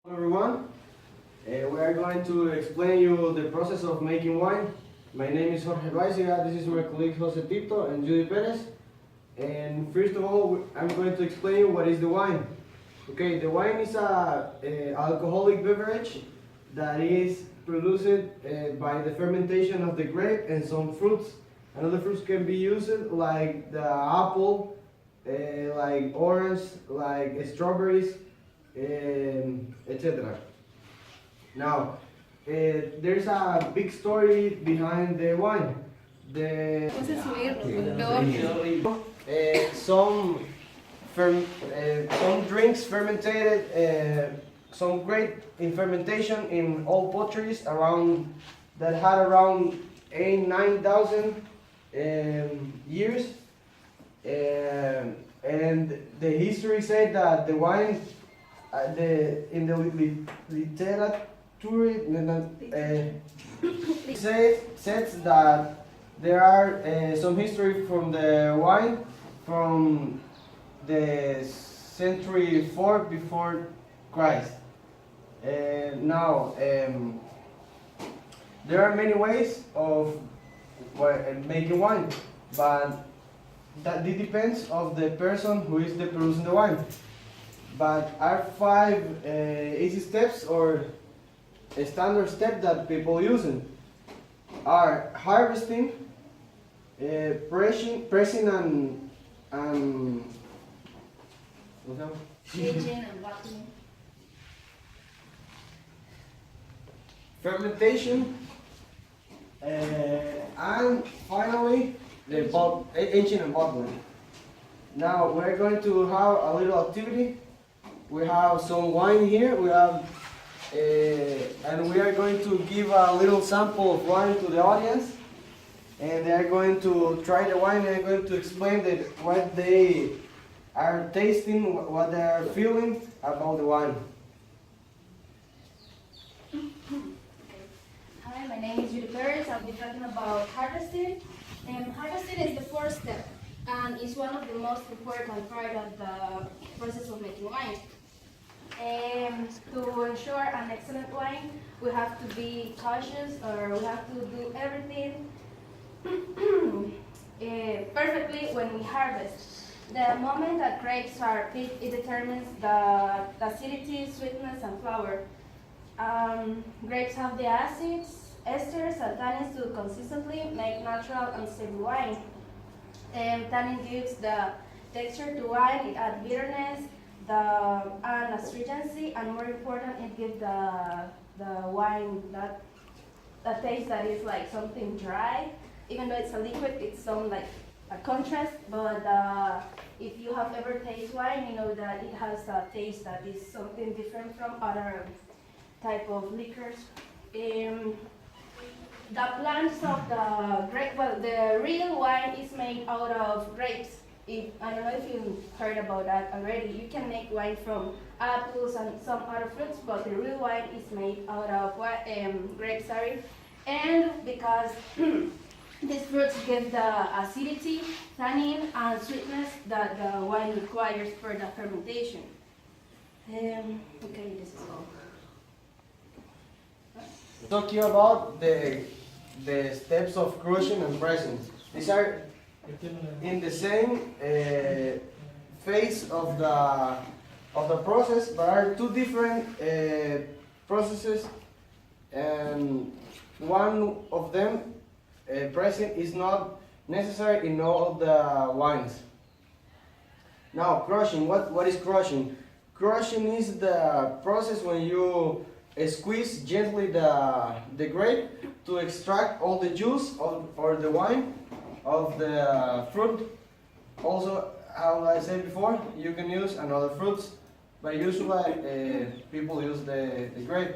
Hello everyone, we are going to explain you the process of making wine. My name is Jorge Loaiziga, this is my colleague Jose Tito and Judy Perez. And first of all, I'm going to explain you what is the wine. Okay, the wine is a alcoholic beverage that is produced by the fermentation of the grape and some fruits. Another fruits can be used like the apple, like orange, like strawberries, etc. Now, there's a big story behind the wine. The some drinks fermented, some great in fermentation in old potteries around that had around 9,000 years. And the history said that the wine in the literature says that there are some history from the wine from the century 4 before Christ. Now, there are many ways of making wine, but that it depends of the person who is producing the wine. But are 5 easy steps or a standard step that people using are harvesting, pressing and Aging and bottling. fermentation, and finally the aging and bottling. Now we're going to have a little activity. We have some wine here. We have, and we are going to give a little sample of wine to the audience, and they are going to try the wine. They are going to explain what they are tasting, what they are feeling about the wine. Hi, my name is Judy Perez. I'll be talking about harvesting. Harvesting is the first step and is one of the most important part of the process of making wine. To ensure an excellent wine, we have to be cautious, or we have to do everything perfectly when we harvest. The moment that grapes are picked, it determines the acidity, sweetness, and flour. Grapes have the acids, esters, and tannins to consistently make natural and stable wine. Tannin gives the texture to wine, it adds bitterness, and astringency, and more important, it gives the wine that taste that is like something dry. Even though it's a liquid, it's some like a contrast, but if you have ever tasted wine, you know that it has a taste that is something different from other type of liquors. The plants of the grape, well, the real wine is made out of grapes. I don't know if you heard about that already. You can make wine from apples and some other fruits, but the real wine is made out of grapes, and because these fruits give the acidity, tannin, and sweetness that the wine requires for the fermentation. Okay, this is all. Talking about the steps of crushing and pressing. These are in the same phase of the process, but are two different processes, and one of them, pressing, is not necessary in all the wines. Now, crushing. What is crushing? Crushing is the process when you squeeze gently the grape to extract all the juice or the wine of the fruit. Also, how I said before, you can use another fruits, but usually people use the grape.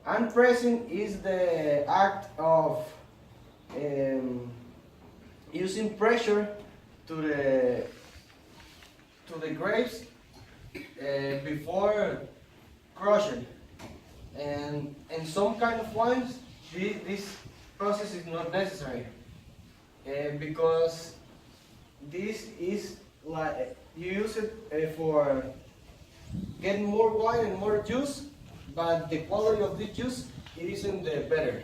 And pressing is the act of using pressure to the grapes before crushing. And in some kind of wines, this process is not necessary, because this is like you use it for getting more wine and more juice but the quality of the juice it isn't better.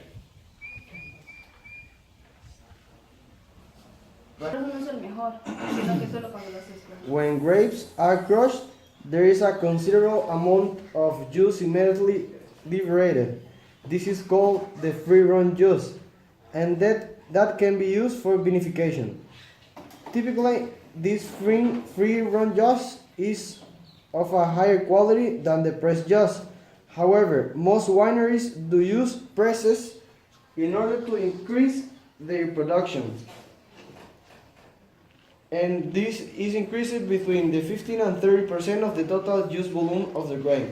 No es el mejor, sino que solo cuando lo haces con- When grapes are crushed, there is a considerable amount of juice immediately liberated. This is called the free-run juice, and that can be used for vinification. Typically, this free-run juice is of a higher quality than the pressed juice. However, most wineries do use presses in order to increase their production. And this is increased between the 15 and 30% of the total juice volume of the grape.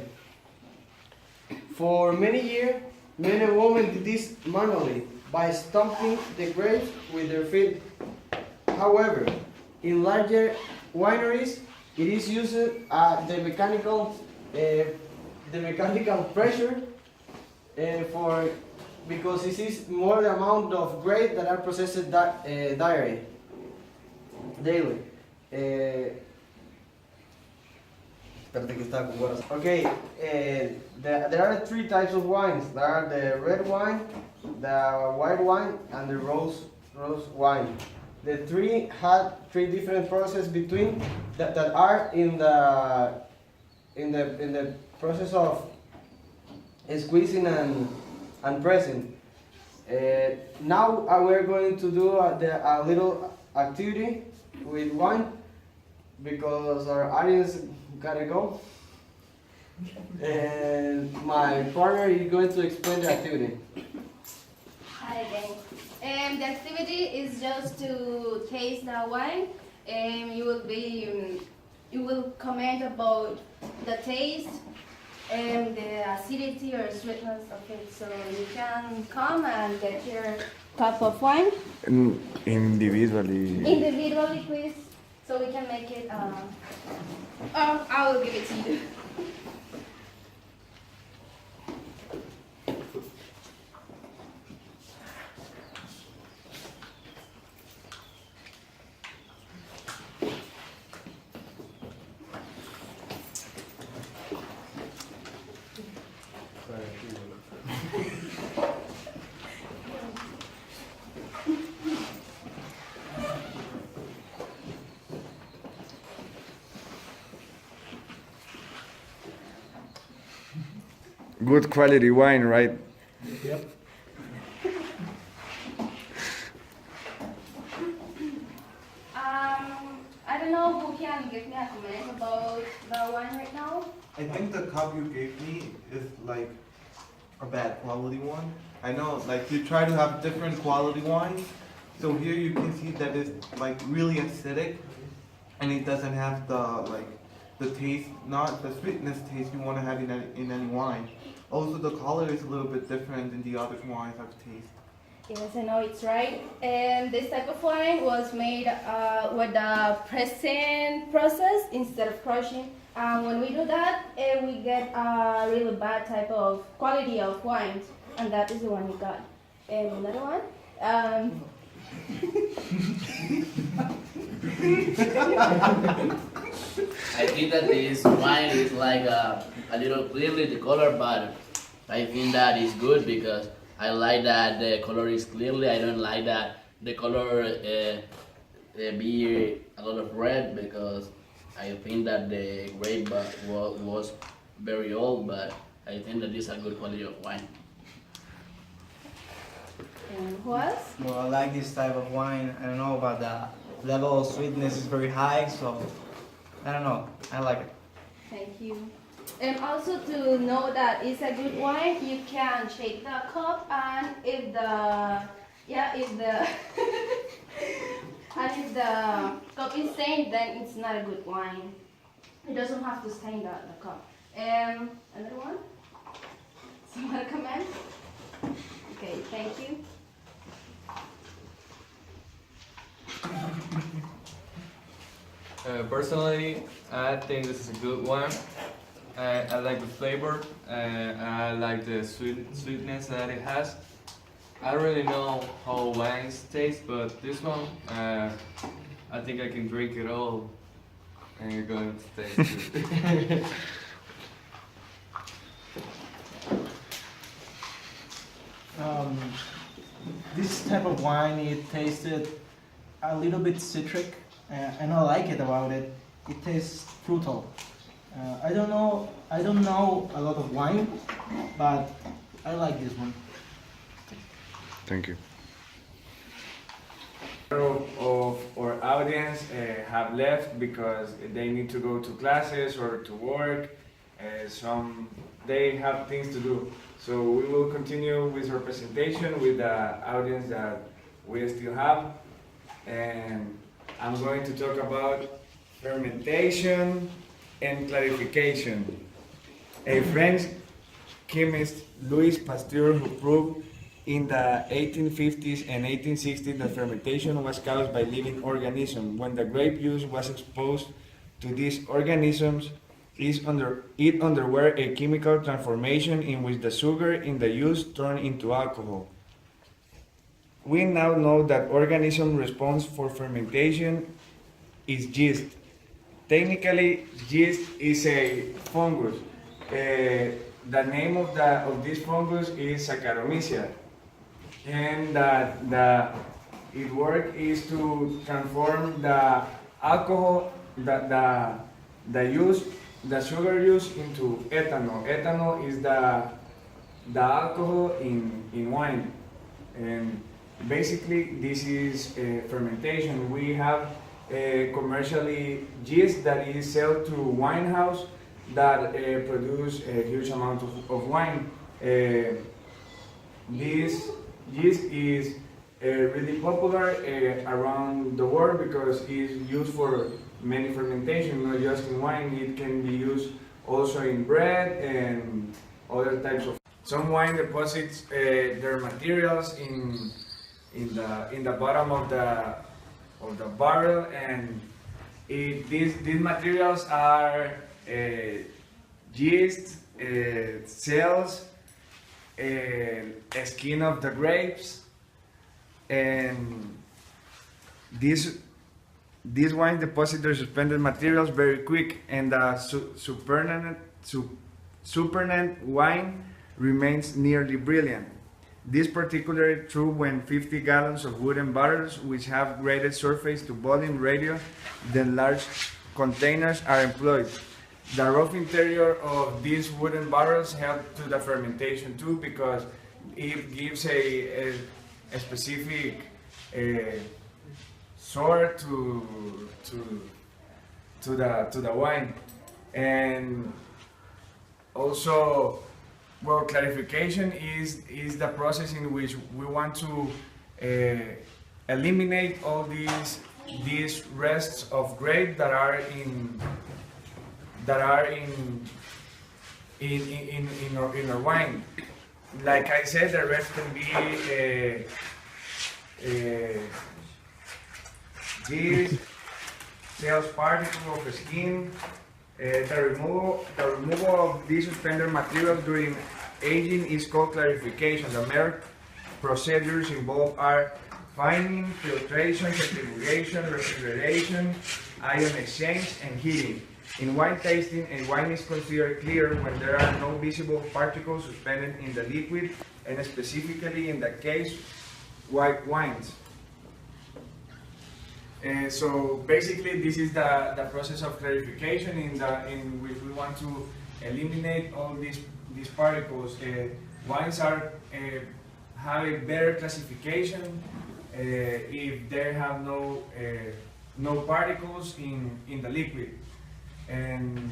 For many years, men and women did this manually by stomping the grapes with their feet. However, in larger wineries, it is used the mechanical pressure because this is more the amount of grapes that are processed daily. Okay, there are three types of wines. There are the red wine, the white wine, and the rose wine. The three had three different processes between that are in the process of squeezing and pressing. Now we're going to do a little activity with wine because our audience gotta go. And my partner is going to explain the activity. Hi again. The activity is just to taste the wine. You will comment about the taste and the acidity or sweetness of it. So you can come and get your cup of wine. Individually, please, so we can make it. I will give it to you. Good quality wine, right? Yep. I don't know who can give me a comment about the wine right now. I think the cup you gave me is like a bad quality one. I know, like you try to have different quality wines. So here you can see that it's like really acidic, and it doesn't have the taste, not the sweetness taste you want to have in any wine. Also, the color is a little bit different than the other wines I've tasted. Yes, I know it's right. And this type of wine was made with the pressing process instead of crushing. When we do that, we get a really bad type of quality of wine, and that is the one we got. And another one. I think that this wine is like a little clearly the color, but I think that is good because I like that the color is clearly. I don't like that the color be a lot of red because I think that the grape was very old, but I think that this is a good quality of wine. And who else? Well, I like this type of wine. I don't know, but the level of sweetness is very high, so I don't know. I like it. Thank you. And also to know that it's a good wine, you can shake the cup, and if the and if the cup is stained, then it's not a good wine. It doesn't have to stain the cup. Another one? Someone comment? Okay, thank you. Personally, I think this is a good one. I like the flavor, and I like the sweetness that it has. I don't really know how wines taste, but this one, I think I can drink it all, and you're going to taste it. Um, this type of wine, it tasted a little bit citric, and I like it about it. It tastes fruital. I don't know a lot of wine, but I like this one. Thank you. Of our audience have left because they need to go to classes or to work. Some they have things to do. So we will continue with our presentation with the audience that we still have. And I'm going to talk about fermentation and clarification. A French chemist, Louis Pasteur, who proved in the 1850s and 1860s that fermentation was caused by living organisms. When the grape juice was exposed to these organisms, it underwent a chemical transformation in which the sugar in the juice turned into alcohol. We now know that organism response for fermentation is yeast. Technically, yeast is a fungus. The name of this fungus is Saccharomyces, and its work is to transform the alcohol, the sugar juice into ethanol. Ethanol is the alcohol in wine, and basically this is fermentation. We have commercially yeast that is sold to wine house that produce a huge amount of wine. This yeast is really popular around the world because it's used for many fermentation, not just in wine. It can be used also in bread and other types of. Some wine deposits their materials in the bottom of the barrel, and these materials are yeast, cells, skin of the grapes, and these wines deposit their suspended materials very quick, and the supernatant wine remains nearly brilliant. This is particularly true when 50 gallons of wooden barrels, which have graded surface to volume ratio, then large containers are employed. The rough interior of these wooden barrels help to the fermentation too, because it gives a specific sour to the wine. And also, well, clarification is the process in which we want to eliminate all these rests of grape that are in our wine. Like I said, the rest can be yeast, cells, particles of skin. The removal of these suspended materials during aging is called clarification. The main procedures involved are fining, filtration, centrifugation, refrigeration, ion exchange, and heating. In wine tasting, a wine is considered clear when there are no visible particles suspended in the liquid, and specifically in the case white wines. So basically, this is the process of clarification in which we want to eliminate all these particles. Wines have a better classification if they have no particles in the liquid, and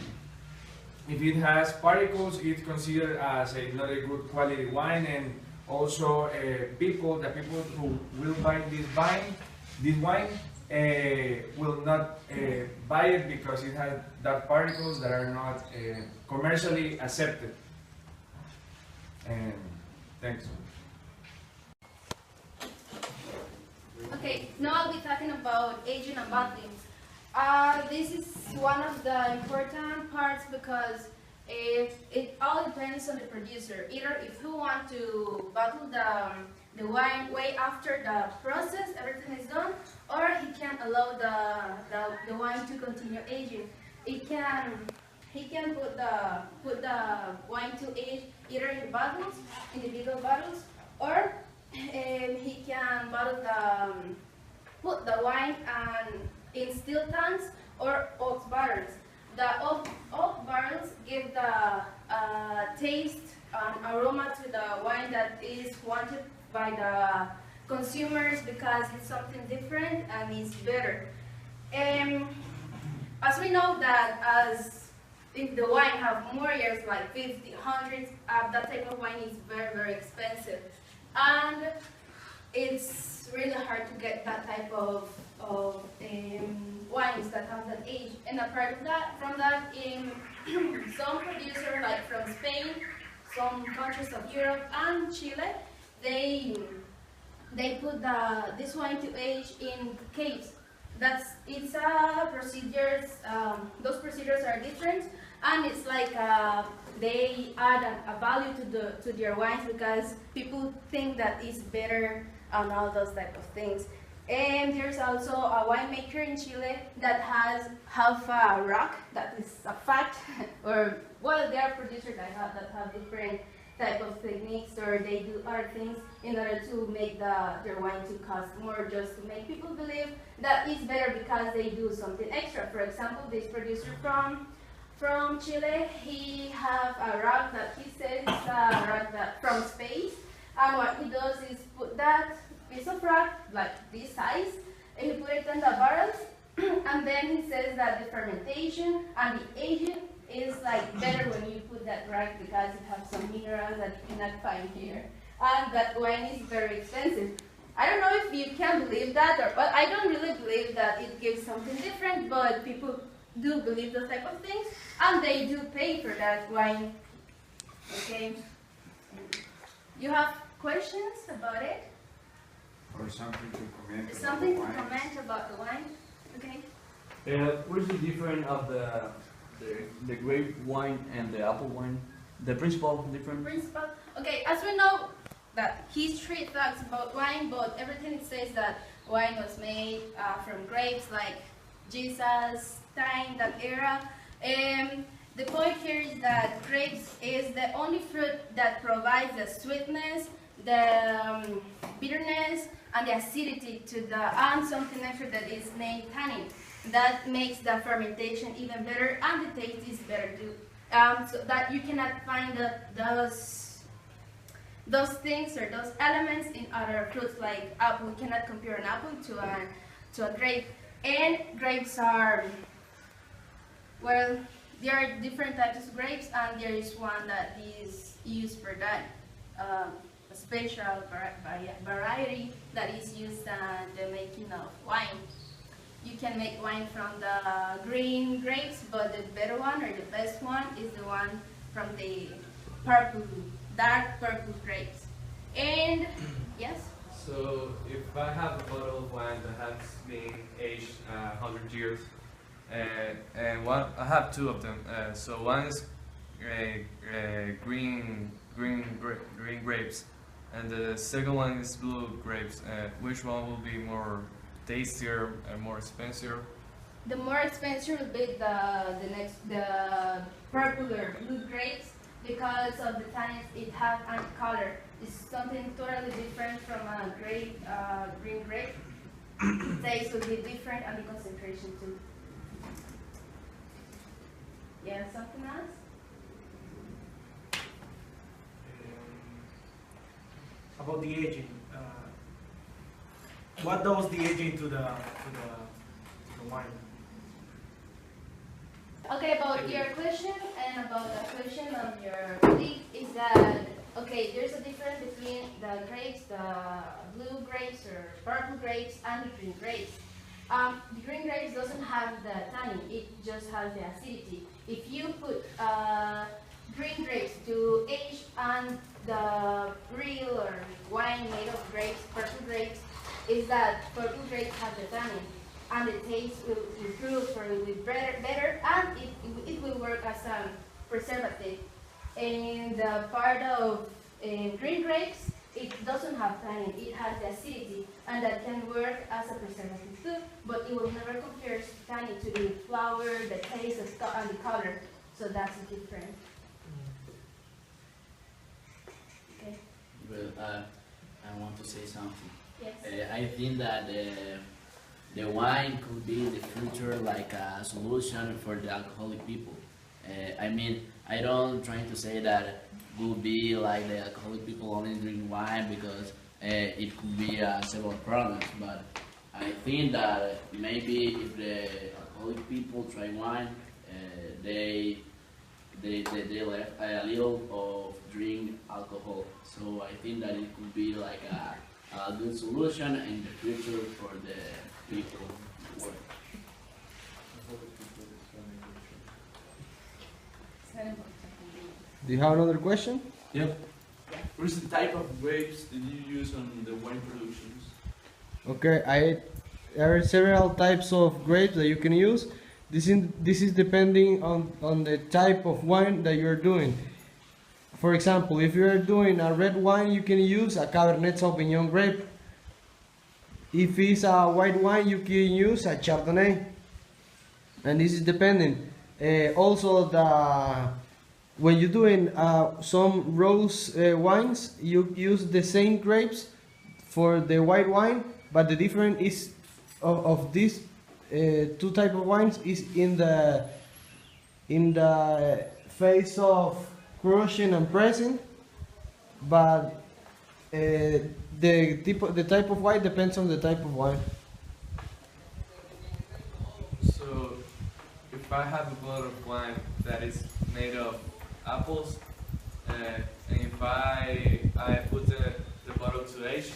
if it has particles, it's considered as not a good quality wine. And also, the people who will buy this wine. Will not buy it because it has dark particles that are not commercially accepted. And thanks. Okay, now I'll be talking about aging and bottling. This is one of the important parts because it all depends on the producer. Either if you want to bottle the wine way after the process, everything is done, or he can allow the wine to continue aging. He can put the wine to age either in bottles, individual bottles, Or he can bottle put the wine in steel tanks or oak barrels. The oak barrels give the taste and aroma to the wine that is wanted by the consumers because it's something different and it's better. As we know that as if the wine have more years, like 50, 100, that type of wine is very, very expensive. And it's really hard to get that type of wines that have that age. And apart from that, some producers, like from Spain, some countries of Europe and Chile, they put this wine to age in caves. It's a procedures. Those procedures are different, and it's like they add a value to their wines because people think that it's better and all those type of things. And there's also a winemaker in Chile that have a rock that is a fact, or well, there are producers that have different type of techniques, or they do other things in order to make their wine to cost more, just to make people believe that it's better because they do something extra. For example, this producer from Chile, he have a rock that he says is a rock that from space, and what he does is put that piece of rock, like this size, and he put it in the barrels, and then he says that the fermentation and the aging is like better when you put that rock because it has some minerals that you cannot find here. And that wine is very expensive. I don't know if you can believe that, but I don't really believe that it gives something different, but people do believe those type of things, and they do pay for that wine. Okay? You have questions about it? Or something to comment Something to about the wine? comment about the wine? Okay? What is the difference of the grape wine and the apple wine? The principal difference? Principle. Okay, as we know that history talks about wine, but everything says that wine was made from grapes, like Jesus time, that era. The point here is that grapes is the only fruit that provides the sweetness, the bitterness, and the acidity to and something extra that is named tannin. That makes the fermentation even better, and the taste is better too. So that you cannot find those things or those elements in other fruits like apple. We cannot compare an apple to a grape. And grapes are, well, there are different types of grapes, and there is one that is used for that. A special variety that is used in the making of wine. You can make wine from the green grapes, but the better one or the best one is the one from the dark purple grapes. And yes? So if I have a bottle of wine that has been aged 100 years, and I have two of them. So one is green grapes, and the second one is blue grapes. Which one will be more tastier and more expensive? The more expensive will be the purple or blue grapes because of the tannins it has and color. It's something totally different from a green grape. The taste will be different and the concentration too. Yeah, something else? About the aging. What does the aging to the wine? Okay, about your question and about the question of your colleague is that, okay, there's a difference between the grapes, the blue grapes or purple grapes and the green grapes. The green grapes doesn't have the tannin, it just has the acidity. If you put green grapes to age and the real or wine made of grapes, purple grapes, is that purple grapes have the tannin and the taste will improve or will be better and it will work as a preservative. In the part of green grapes, it doesn't have tannin, it has the acidity and that can work as a preservative too, but it will never compare tannin to the flower, the taste, and the color. So that's different. Okay. Well, I want to say something. Yes. I think that the wine could be in the future like a solution for the alcoholic people. I mean, I don't trying to say that would be like the alcoholic people only drink wine because it could be several problems, but I think that maybe if the alcoholic people try wine, they left a little of drink alcohol. So I think that it could be like a good solution in the future for the people. Do you have another question? Yep. What is the type of grapes that you use on the wine productions? Okay, there are several types of grapes that you can use. This is depending on the type of wine that you're doing. For example, if you're doing a red wine, you can use a Cabernet Sauvignon grape. If it's a white wine, you can use a Chardonnay. And this is depending. Also, when you're doing some rose wines, you use the same grapes for the white wine, but the difference is of these two type of wines is in the phase of crushing and pressing, but the type of wine depends on the type of wine. So, if I have a bottle of wine that is made of apples, and if I put the bottle to age,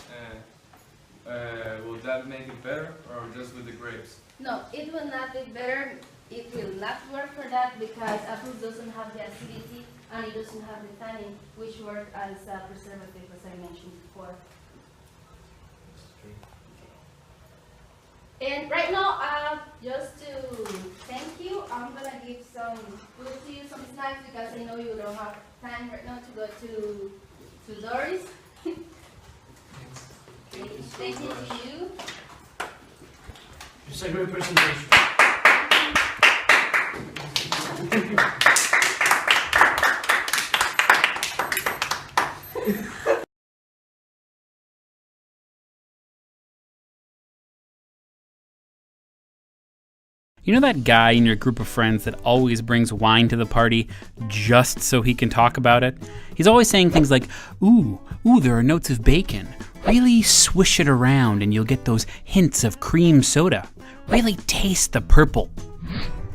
will that make it better, or just with the grapes? No, it will not be better. It will not work for that because apple doesn't have the acidity and it doesn't have the tannin, which work as a preservative, as I mentioned before. And right now, just to thank you, I'm gonna give some food to you, some snacks, because I know you don't have time right now to go to Doris. Thank you to you. It's a great presentation. You know that guy in your group of friends that always brings wine to the party just so he can talk about it? He's always saying things like, ooh, there are notes of bacon. Really swish it around and you'll get those hints of cream soda. Really taste the purple.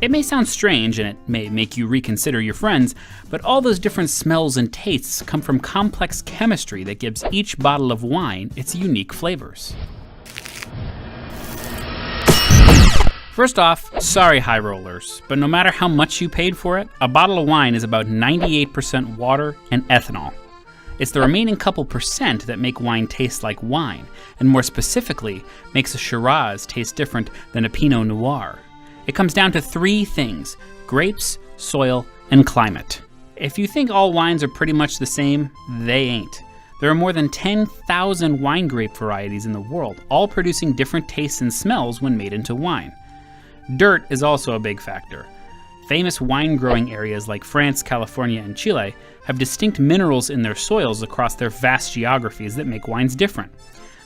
It may sound strange and it may make you reconsider your friends, but all those different smells and tastes come from complex chemistry that gives each bottle of wine its unique flavors. First off, sorry high rollers, but no matter how much you paid for it, a bottle of wine is about 98% water and ethanol. It's the remaining couple percent that make wine taste like wine, and more specifically, makes a Shiraz taste different than a Pinot Noir. It comes down to three things: grapes, soil, and climate. If you think all wines are pretty much the same, they ain't. There are more than 10,000 wine grape varieties in the world, all producing different tastes and smells when made into wine. Dirt is also a big factor. Famous wine-growing areas like France, California, and Chile have distinct minerals in their soils across their vast geographies that make wines different.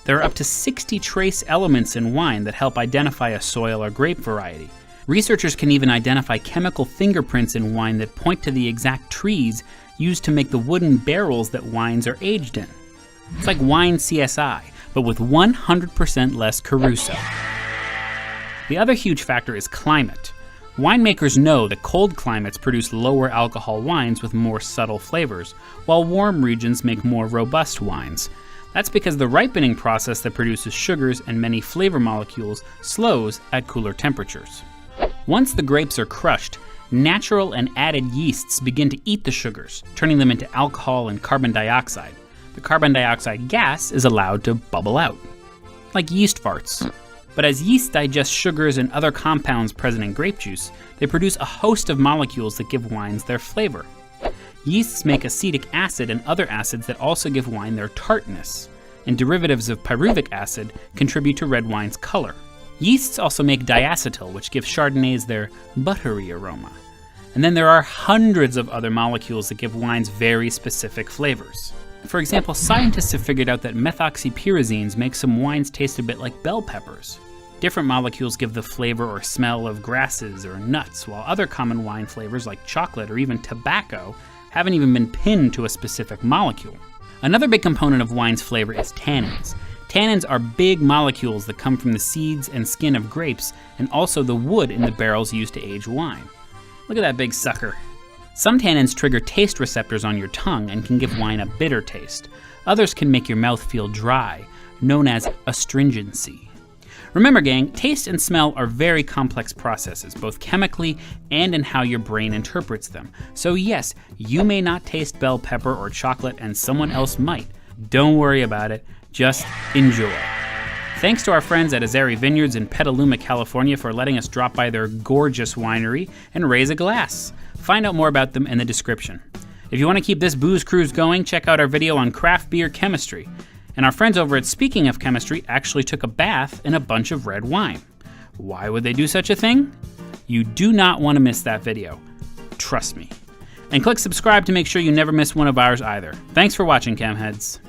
There are up to 60 trace elements in wine that help identify a soil or grape variety. Researchers can even identify chemical fingerprints in wine that point to the exact trees used to make the wooden barrels that wines are aged in. It's like wine CSI, but with 100% less Caruso. The other huge factor is climate. Winemakers know that cold climates produce lower alcohol wines with more subtle flavors, while warm regions make more robust wines. That's because the ripening process that produces sugars and many flavor molecules slows at cooler temperatures. Once the grapes are crushed, natural and added yeasts begin to eat the sugars, turning them into alcohol and carbon dioxide. The carbon dioxide gas is allowed to bubble out, like yeast farts. But as yeast digest sugars and other compounds present in grape juice, they produce a host of molecules that give wines their flavor. Yeasts make acetic acid and other acids that also give wine their tartness, and derivatives of pyruvic acid contribute to red wine's color. Yeasts also make diacetyl, which gives Chardonnays their buttery aroma. And then there are hundreds of other molecules that give wines very specific flavors. For example, scientists have figured out that methoxypyrazines make some wines taste a bit like bell peppers. Different molecules give the flavor or smell of grasses or nuts, while other common wine flavors like chocolate or even tobacco haven't even been pinned to a specific molecule. Another big component of wine's flavor is tannins. Tannins are big molecules that come from the seeds and skin of grapes and also the wood in the barrels used to age wine. Look at that big sucker. Some tannins trigger taste receptors on your tongue and can give wine a bitter taste. Others can make your mouth feel dry, known as astringency. Remember, gang, taste and smell are very complex processes, both chemically and in how your brain interprets them. So yes, you may not taste bell pepper or chocolate and someone else might. Don't worry about it, just enjoy. Thanks to our friends at Azeri Vineyards in Petaluma, California for letting us drop by their gorgeous winery and raise a glass. Find out more about them in the description. If you want to keep this booze cruise going, check out our video on craft beer chemistry. And our friends over at Speaking of Chemistry actually took a bath in a bunch of red wine. Why would they do such a thing? You do not want to miss that video. Trust me. And click subscribe to make sure you never miss one of ours either. Thanks for watching, Chemheads.